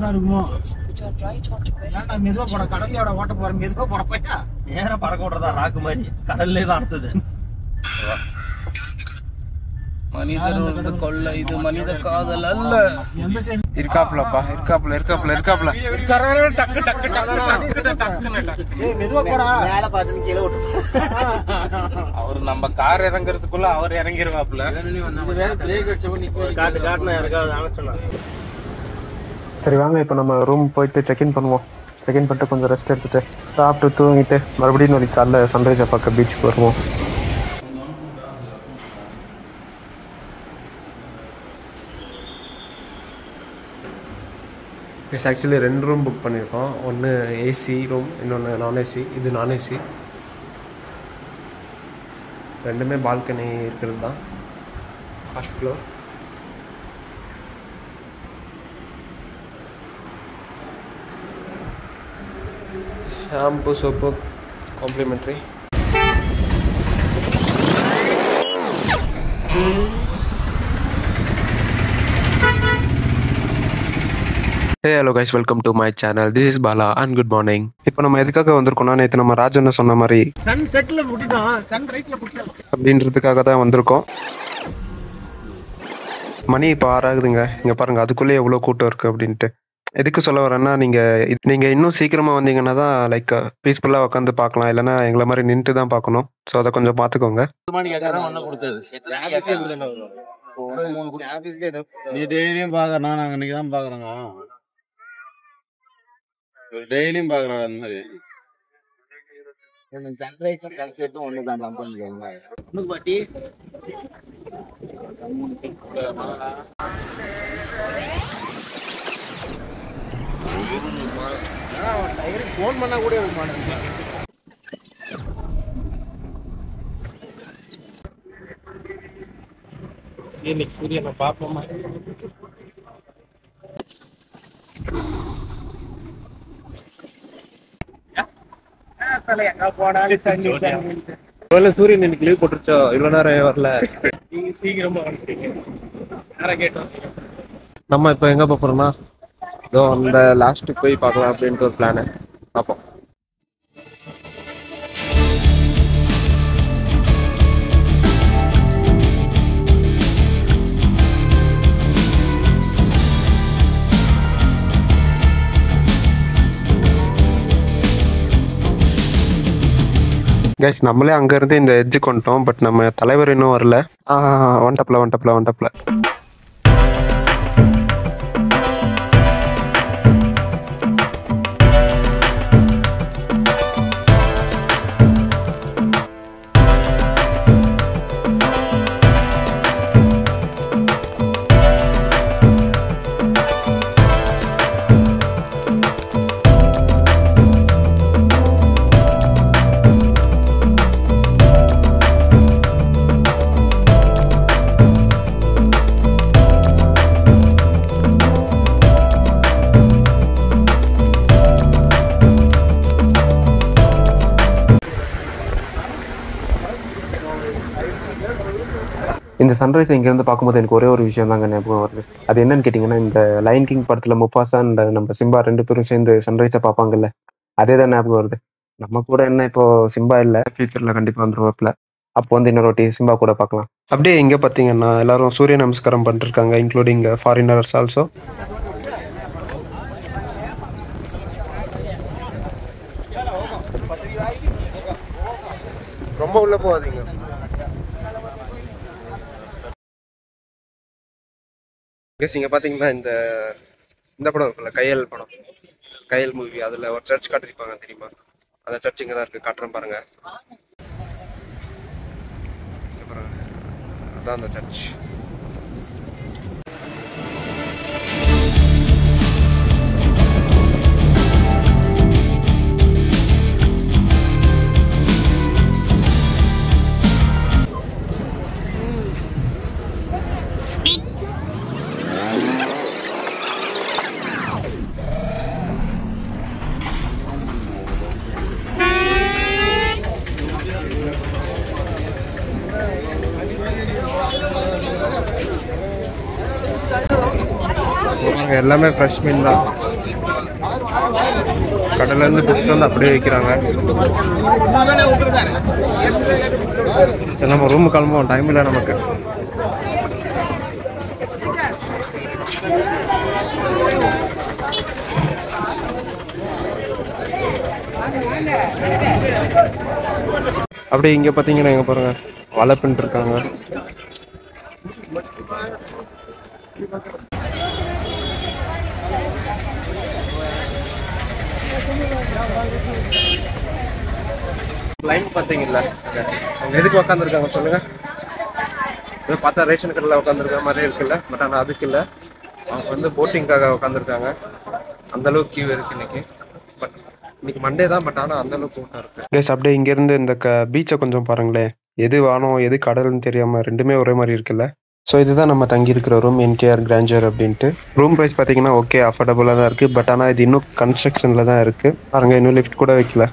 தான் இருக்குமோ. நான் மெதுவா போட கடல்லையோட ஓட்ட போற மெதுவா போட போயிட்டா நேரா பறக்க விடுறதா ராக்கு மாதிரி கடல்லே தான் அடுத்தது. மனிதரோட கொள்ளை இது மனித காதல் அல்ல. எந்த சைடு இருக்காப்லப்பா இருக்காப்ல டக்கு டக்கு மெதுவா போடா. மேல பாத்து கீழே விட்டு அவர் நம்ம கார் இறங்குறதுக்குள்ள அவர் இறங்கிருவாப்ல. காட்டுனா யாருக்காவது அனுப்பிச்சோம். சரி வாங்க, இப்போ நம்ம ரூம் போயிட்டு செக்இன் பண்ணுவோம். செக்இன் பண்ணிட்டு கொஞ்சம் ரெஸ்ட் எடுத்துட்டு சாப்பிட்டு தூங்கிட்டு மறுபடியும் நாளைக்கு காலைல சன்ரைஸை பார்க்க பீச்சுக்கு வருவோம். இட்ஸ் ஆக்சுவலி 2 ரூம் புக் பண்ணியிருக்கோம். ஒன்று ஏசி ரூம், இன்னொன்று நான் ஏசி. இது நான் ஏசி. ரெண்டுமே பால்கனி இருக்கிறது தான். First floor. Shampoo soap complimentary. Hey hello guys, welcome to my channel. This is Bala and good morning. இப்போ நம்ம எதுக்காக வந்திருக்கோம்னா, நேற்று நம்ம ராஜன் சொன்ன மாதிரி சன் செட்ல விட்டுட்டோம், சன் ரைஸ்ல பிடிச்சோம் அப்படின்றதுக்காக தான் வந்திருக்கோம். மணி இப்போ 6 ஆகுதுங்க. இங்கே பாருங்க, அதுக்குள்ளே எவ்வளோ கூட்டம் இருக்குது அப்படின்ட்டு. எதுக்கு சொல்ல வரேன்னா, நீங்கள் இன்னும் சீக்கிரமாக வந்தீங்கன்னா தான் லைக் பீஸ்ஃபுல்லாக உட்காந்து பார்க்கலாம். இல்லைன்னா எங்களை மாதிரி நின்றுட்டு தான் பார்க்கணும். ஸோ அதை கொஞ்சம் பார்த்துக்கோங்க. நீ டெய்லியும் பாக்குறேன், நாங்க இன்னைக்கு தான் பாக்குறோங்க. டெய்லியும் பாக்குறோம் அந்த மாதிரி. சன்ரைஸும் சன்செட்டும் ஒண்ணுதான் கம்பெனி பாட்டி. போன் பண்ணா கூட சூரியனை பாப்போமா? சூரியன் இன்னைக்கு லீவ் போட்டுருச்சோ, இவ்வளோ நேரம் வரல. நீங்க சீக்கிரமா வந்துட்டீங்க. நேரம் கேட்டோம். நம்ம இப்போ எங்கே போகிறோம்னா, இதோ அந்த லாஸ்ட்டுக்கு போய் பார்க்கலாம் அப்படின்ட்டு ஒரு பிளானு. பார்ப்போம். கைஸ், நம்மளே அங்கேருந்து இந்த எட்ஜு கொண்டோம். பட் நம்ம தலைவர் இன்னும் வரல. வந்துட்டப்ல. இந்த சன்ரைஸ் இங்கேருந்து பார்க்கும்போது எனக்கு ஒரே ஒரு விஷயம் தாங்க ஞாபகம் வருது. அது என்னன்னு கேட்டிங்கன்னா, இந்த லைன் கிங் படத்தில் முஃபாசா அண்ட் நம்ம சிம்பா 2 பேரும் சேர்ந்து சன்ரைஸை பார்ப்பாங்கல்ல, அதே தான் ஞாபகம் வருது. நம்ம கூட என்ன இப்போ சிம்பா இல்லை, ஃபியூச்சரில் கண்டிப்பாக வந்துருவாப்பில். அப்போ வந்து இன்னொரு வாட்டி சிம்பா கூட பார்க்கலாம். அப்படியே இங்கே பார்த்தீங்கன்னா எல்லாரும் சூரிய நமஸ்காரம் பண்ணிருக்காங்க, இன்க்ளூடிங் ஃபாரினர்ஸ் ஆல்சோ. ரொம்ப உள்ள போகாதீங்க. இங்கே பார்த்தீங்கன்னா இந்த படம் இருக்குல்ல, கையல் மூவி, அதில் ஒரு சர்ச் காட்டிருப்பாங்க தெரியுமா? அந்த சர்ச் இங்கே தான் இருக்குது, காட்டுறேன் பாருங்க. அதான் அந்த சர்ச். எல்லாமே ஃப்ரெஷ் மீன் தான். கடல்லேருந்து பிடிச்சிட்டு வந்து அப்படியே வைக்கிறாங்க. சரி நம்ம ரூம் கிளம்புவோம், டைம் இல்லை நமக்கு. அப்படியே இங்கே பார்த்தீங்கன்னா எங்கே பாருங்க வலை பின் இருக்காங்க. லைன் பார்த்தீங்கல்ல, எதுக்கு உட்காந்துருக்காங்க சொல்லுங்க? பார்த்தா ரேஷன் கடையில் உட்காந்துருக்க மாதிரி இருக்குல்ல, பட் ஆனால் அதுக்கு இல்லை, அவங்க வந்து போட்டிங்காக உட்காந்துருக்காங்க. அந்த அளவுக்கு கியூ இருக்கு இன்னைக்கு. பட் இன்னைக்கு மண்டே தான், பட் ஆனால் அந்த அளவுக்கு கூட்டம் இருக்கு. கேஸ் அப்படியே இங்கேருந்து இந்த பீச்சை கொஞ்சம் பாருங்களேன். எது வானம் எது கடல்னு தெரியாமல் ரெண்டுமே ஒரே மாதிரி இருக்குல்ல. ஸோ இதுதான் நம்ம தங்கியிருக்கிற ரூம், என்கேஆர் கிராண்டியர் அப்படின்ட்டு. ரூம் ப்ரைஸ் பார்த்தீங்கன்னா ஓகே அஃபோர்டபுளாக தான் இருக்குது. பட் ஆனால் இது இன்னும் கன்ஸ்ட்ரக்ஷனில் தான் இருக்குது. பாருங்க, இன்னும் லிஃப்ட் கூட வைக்கல.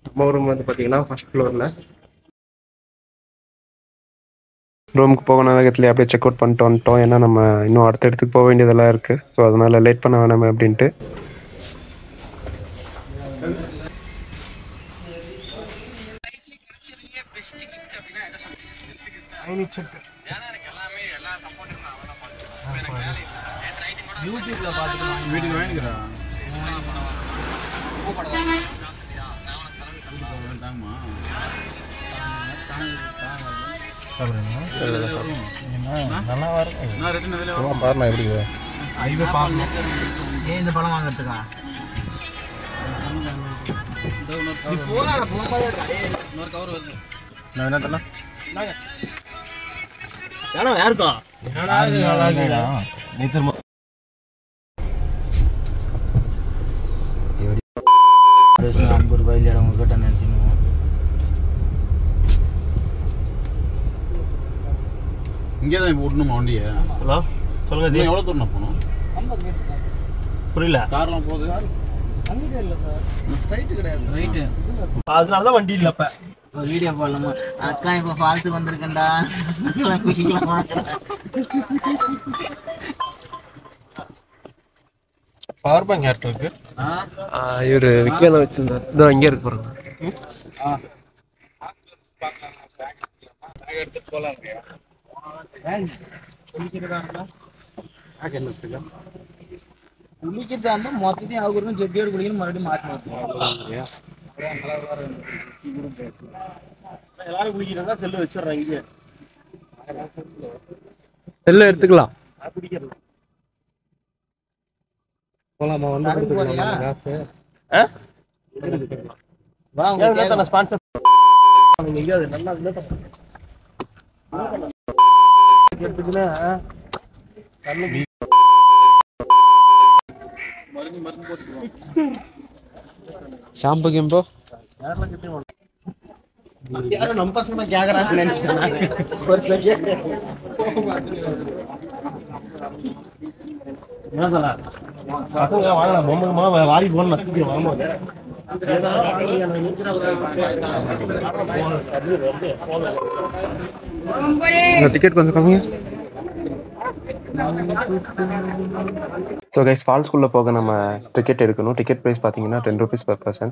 நம்ம ரூம் வந்து பார்த்தீங்கன்னா ஃபர்ஸ்ட் ஃப்ளோரில். ரூமுக்கு போகணும் வேகத்துலேயே அப்படியே செக் அவுட் பண்ணிட்டு வந்துட்டோம். ஏன்னா நம்ம இன்னும் அடுத்த இடத்துக்கு போக வேண்டியதெல்லாம் இருக்குது. ஸோ அதனால் லேட் பண்ண வேணாமே அப்படின்ட்டு. யூடியூப்ல பார்த்துட்டு வீட்டுக்கு வாங்கிக்கிறேன். நல்லா பாருண்ணா எப்படி ஏன் இந்த பழம் வாங்கறதுக்கா? யாருக்கா 50 ரூபாய் இல்லையா உங்க கிட்ட நினைச்சுங்க. இங்கே தான் இப்போ விடணுமா வண்டியை? ஹலோ சொல்லுங்க, எவ்வளோ தூரம் போகணும்? புரியல. கார்லாம் போகுது அங்கே இல்லை சார், ஸ்ட்ரைட்டு கிடையாது, ரைட்டு. அதனால தான் வண்டி இல்லை. இப்போ வீடியோ போடலாமா? அக்கா இப்போ ஃபால்ஸுக்கு வந்திருக்கேன்டா. பவர் பேங்க் யார்கிட்ட இருக்கு? இவர் விக்கேல வச்சிருந்தார். இதோ இங்கே இருக்கு பாருங்க. குளிக்கிறதா மொத்தத்தையும் ஆகுறதும் ஜெட்டியோடு குளிக்கணும், மறுபடியும் மாற்றி எல்லாரும் குளிக்கிறாங்க. செல்லு வச்சிடறாங்க, இங்கே செல்ல எடுத்துக்கலாம். போலாமா? வந்து ஸ்பான்சர் ஷாம்பு கிம்போ யாரும் நம்ம பசங்க கேக்குறாங்கன்னு நினைச்சிட்டேன். ஒரு செகண்ட் பசங்க வாங்கலாம், பொம்மை வாரி போடலாம். வரும்போது டிக்கெட் கொஞ்சம் கம்மியா. ஸோ கைஸ், ஃபால்ஸ்குள்ளே போக நம்ம டிக்கெட் எடுக்கணும். டிக்கெட் ப்ரைஸ் பார்த்தீங்கன்னா 10 rupees per person.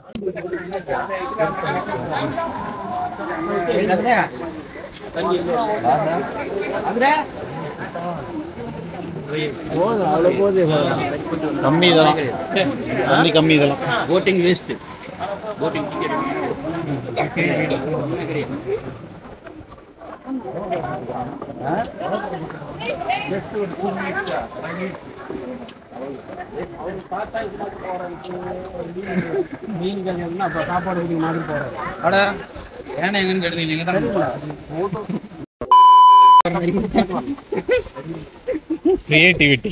கம்மி இதெல்லாம், கம்மி இதெல்லாம். போட்டிங் வேஸ்ட், போட்டிங் டிக்கெட் சாப்பாடு மாதிரி போறேன். ஏன்னா எங்கன்னு கேட்டீங்க. கிரியேட்டிவிட்டி.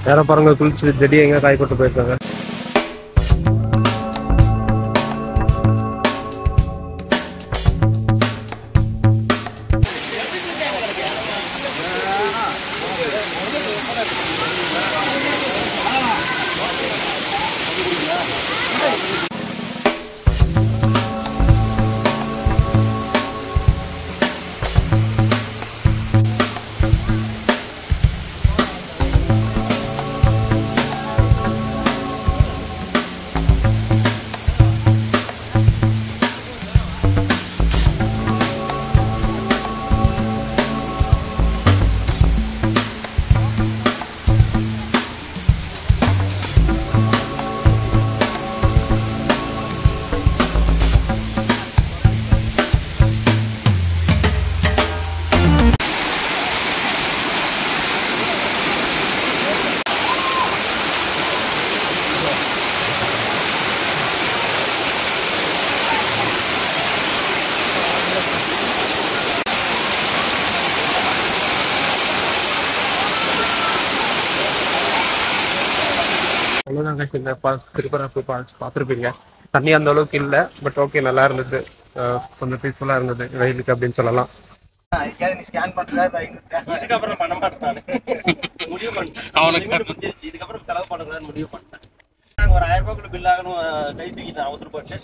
வேற பாருங்க குளிச்சு செடி எங்க காய் போட்டு போயிருக்காங்க. அவ்வளோதாங்க. சின்ன திருப்பரப்பு ஃபால்ஸ் பார்த்துருப்பீங்க. தண்ணி அந்த அளவுக்கு இல்லை, பட் ஓகே நல்லா இருந்தது. கொஞ்சம் பீஸ்ஃபுல்லாக இருந்தது வெயிலுக்கு அப்படின்னு சொல்லலாம். இதுக்கப்புறம் பண்ண மாட்டேன், முடிவு பண்ணிட்டேன். இதுக்கப்புறம் செலவு பண்ணக்கூடாதுன்னு முடிவு பண்ணிட்டேன். நாங்கள் ஒரு 1000 ரூபாய்க்குள்ள பில் ஆகணும் கை தூக்கிட்டேன் அவசரப்பட்டு.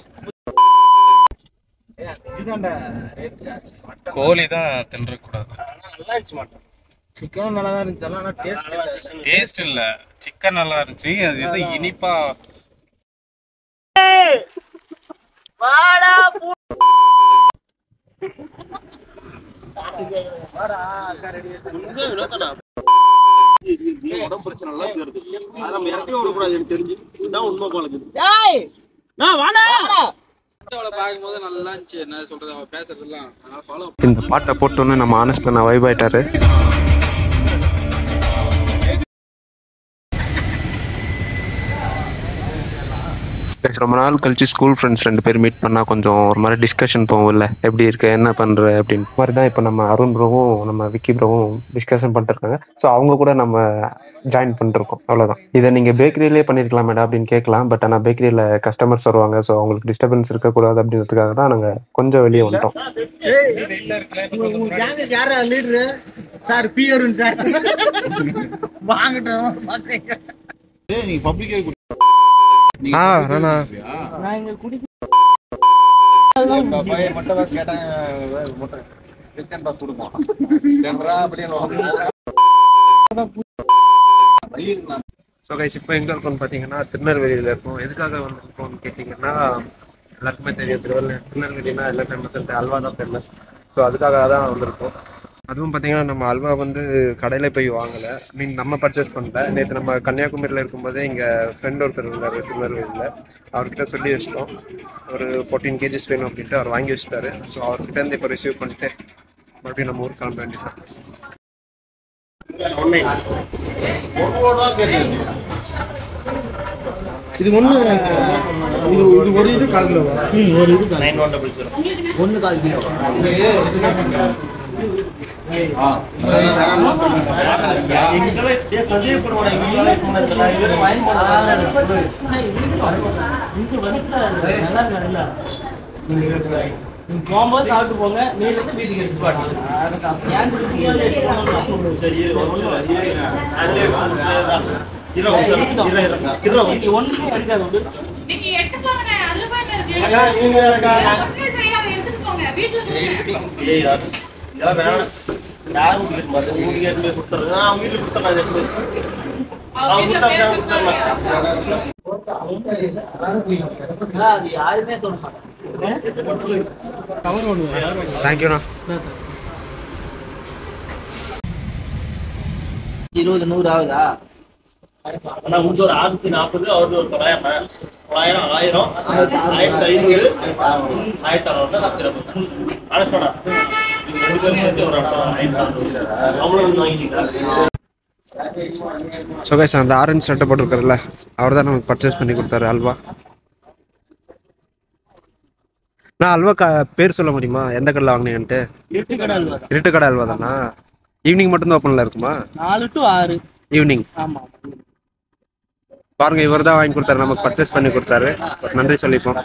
இதுதான்டா ரேட் ஜாஸ்தி. கோழி தான் தின்றக்கூடாது. நல்லா இருந்துச்சு மாட்டேன். சிக்கனும் நல்லா தான் இருந்துச்சு, ஆனால் டேஸ்ட் இல்ல. சிக்கன் நல்லா இருந்துச்சு, அது இது இனிப்பா. உடம்பு பிரச்சனை எல்லாம் இருக்கு. அதை நம்ம இறக்கவே விடக்கூடாது, எனக்கு தெரிஞ்சு. இதுதான் உண்மை போல இருக்குது. இந்த பாட்டை போட்டோன்னு நம்ம ஆனஸ்ட்ல நான் வைப் ஆயிட்டாரு. ரொம்ப நாள் கழிச்சு ஸ்கூல் ஃப்ரெண்ட்ஸ் 2 பேர் மீட் பண்ணா கொஞ்சம் ஒரு மாதிரி டிஸ்கஷன் போகும்ல, எப்படி இருக்க என்ன பண்ற அப்படின்னு மாதிரி தான் இப்போ நம்ம அருண் ப்ரோவும் நம்ம விக்கி ப்ரோவும் டிஸ்கஷன் பண்ணிட்டு இருக்காங்க. ஸோ அவங்க கூட நம்ம ஜாயின் பண்ணிருக்கோம். அவ்வளோதான். இதை நீங்க பேக்கரியிலே பண்ணிருக்கலாம் மேடம் அப்படின்னு கேட்கலாம். பட் ஆனால் பேக்கரியில கஸ்டமர்ஸ் வருவாங்க, ஸோ அவங்களுக்கு டிஸ்டர்பன்ஸ் இருக்கக்கூடாது அப்படின்றதுக்காக தான் நாங்க கொஞ்சம் வெளியே வந்துட்டோம். இப்போ எங்க இருக்கோம்னு பாத்தீங்கன்னா திருநெல்வேலியில இருக்கும். எதுக்காக வந்திருக்கோம்னு கேட்டீங்கன்னா எல்லாருக்குமே தெரியும், திருநெல்வேலினா எல்லா ஃபேமஸ், அல்வா தான் ஃபேமஸ். ஸோ அதுக்காக தான் வந்திருக்கோம். அதுவும் பார்த்தீங்கன்னா நம்ம அல்வா வந்து கடையில் போய் வாங்கலை, நம்ம பர்ச்சேஸ் பண்ணல. நேற்று நம்ம கன்னியாகுமரியில் இருக்கும்போதே இங்கே ஃப்ரெண்ட் ஒருத்தர் இருந்தார் திருநெல்வேலியில், அவர்கிட்ட சொல்லி வச்சிட்டோம். ஒரு 14 kgs வேணும் அப்படின்ட்டு அவர் வாங்கி வச்சுட்டாரு. ஸோ அவர்கிட்ட இருந்து இப்போ ரிசீவ் பண்ணிட்டு மறுபடியும் நம்ம ஊருக்கு கிளம்ப வேண்டியதான். இது ஒன்று இது ஒரு இது 1/4 கிலோவா? ஒரு இது 9100 1 1/4 கிலோ. போகும்போது சாப்பிட்டு போங்க, நீங்க வந்து வீட்டுக்கு எடுத்து பாட்டு. யாருமே தோண மாட்டாங்க. தேங்க்யூண்ணா. 20 100 ஆகுதா? ஆனா உங்களுக்கு ஒரு 640, அவருக்கு ஒரு 900, 1000, 1500, 1600. அனுப்படா ரெண்டு பேரும் சேர்த்து ஒரு 500 அவ்வளவு வாங்கிட்டீங்களா? ஸோ கைஸ், அந்த ஆரஞ்சு சட்டை போட்டிருக்காருல்ல, அவர் தான் நமக்கு பர்ச்சேஸ் பண்ணி கொடுத்தாரு அல்வா. நான் அல்வா பேர் சொல்ல முடியுமா, எந்த கடையில் வாங்கினேன்ட்டு? இருட்டு கடை அல்வா தானா? ஈவினிங் மட்டும்தான் ஓப்பனில் இருக்குமா? 4 to 6 ஈவினிங். ஆமாம். பாருங்க, இவர் தான் வாங்கி கொடுத்தாரு, நமக்கு பர்ச்சேஸ் பண்ணி கொடுத்தாரு. நன்றி சொல்லிப்போம்.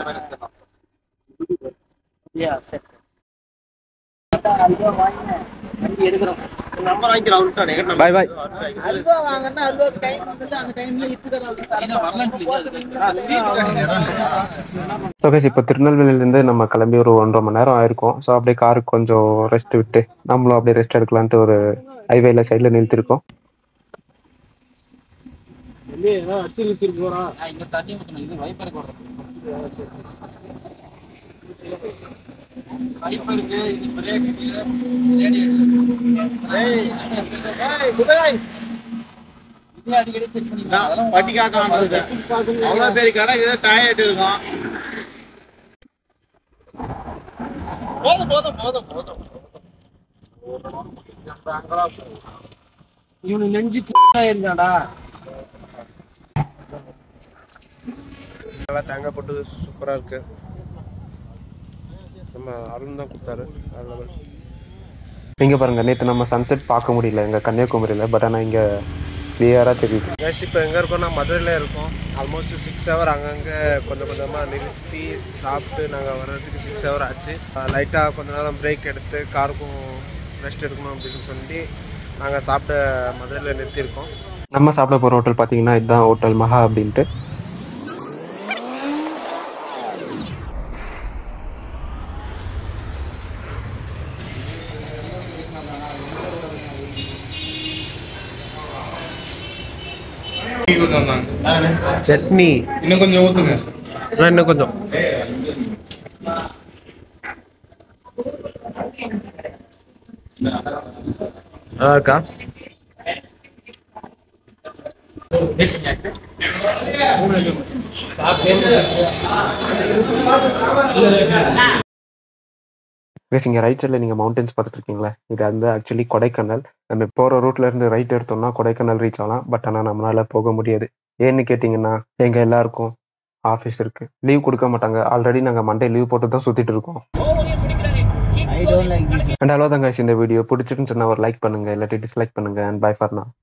பாய் பாய். இப்போ திருநெல்வேலியிலேருந்து நம்ம கிளம்பி ஒரு 1.5 மணி நேரம் ஆயிருக்கும். ஸோ அப்படியே காருக்கு கொஞ்சம் ரெஸ்ட் விட்டு நம்மளும் அப்படியே ரெஸ்ட் எடுக்கலான்ட்டு ஒரு ஹைவேல சைடில் நிறுத்திருக்கோம். இவனு நெஞ்சு இருந்தாடா. நல்லா தேங்காய் போட்டு சூப்பராக இருக்கு. நம்ம அருண் தான் கொடுத்தாரு. இங்கே பாருங்க, நேற்று நம்ம சன்செட் பார்க்க முடியல எங்கள் கன்னியாகுமரியில். பட் ஆனால் இங்கே கிளியராக தெரியுது. இப்போ எங்கே இருக்கோம்னா மதுரையில் இருக்கோம். ஆல்மோஸ்ட் 6 ஹவர் அங்கங்கே கொஞ்சம் கொஞ்சமாக நிறுத்தி சாப்பிட்டு நாங்கள் வர்றதுக்கு 6 ஹவர் ஆச்சு. லைட்டாக கொஞ்ச நேரம் பிரேக் எடுத்து காருக்கும் ரெஸ்ட் எடுக்கணும் அப்படின்னு சொல்லி நாங்கள் சாப்பிட்ட மதுரையில் நிறுத்தியிருக்கோம். நம்ம சாப்பிட போகிற ஹோட்டல் பார்த்தீங்கன்னா இதுதான் ஹோட்டல் மஹா அப்படின்ட்டு. சட்னி இன்னும் கொஞ்சம் ஊத்துங்க. இன்னும் கொஞ்சம். நல்லா இருக்கா? இங்கே ரைட் சைடில் நீங்கள் மவுண்டன்ஸ் பார்த்துட்டு இருக்கீங்களா, இது வந்து ஆக்சுவலி கொடைக்கானல். நம்ம போகிற ரூட்ல இருந்து ரைட் எடுத்தோம்னா கொடைக்கானல் ரீச் ஆகலாம். பட் ஆனால் நம்மளால போக முடியாது. ஏன்னு கேட்டிங்கன்னா எங்கள் எல்லாருக்கும் ஆஃபீஸ் இருக்குது, லீவ் கொடுக்க மாட்டாங்க. ஆல்ரெடி நாங்கள் மண்டே லீவ் போட்டு தான் சுற்றிட்டு இருக்கோம். அண்ட் அவ்வளோதாங்க. இந்த வீடியோ பிடிச்சிருன்னு சொன்னால் ஒரு லைக் பண்ணுங்கள், இல்லாட்டி டிஸ்லைக் பண்ணுங்கள். And bye for now.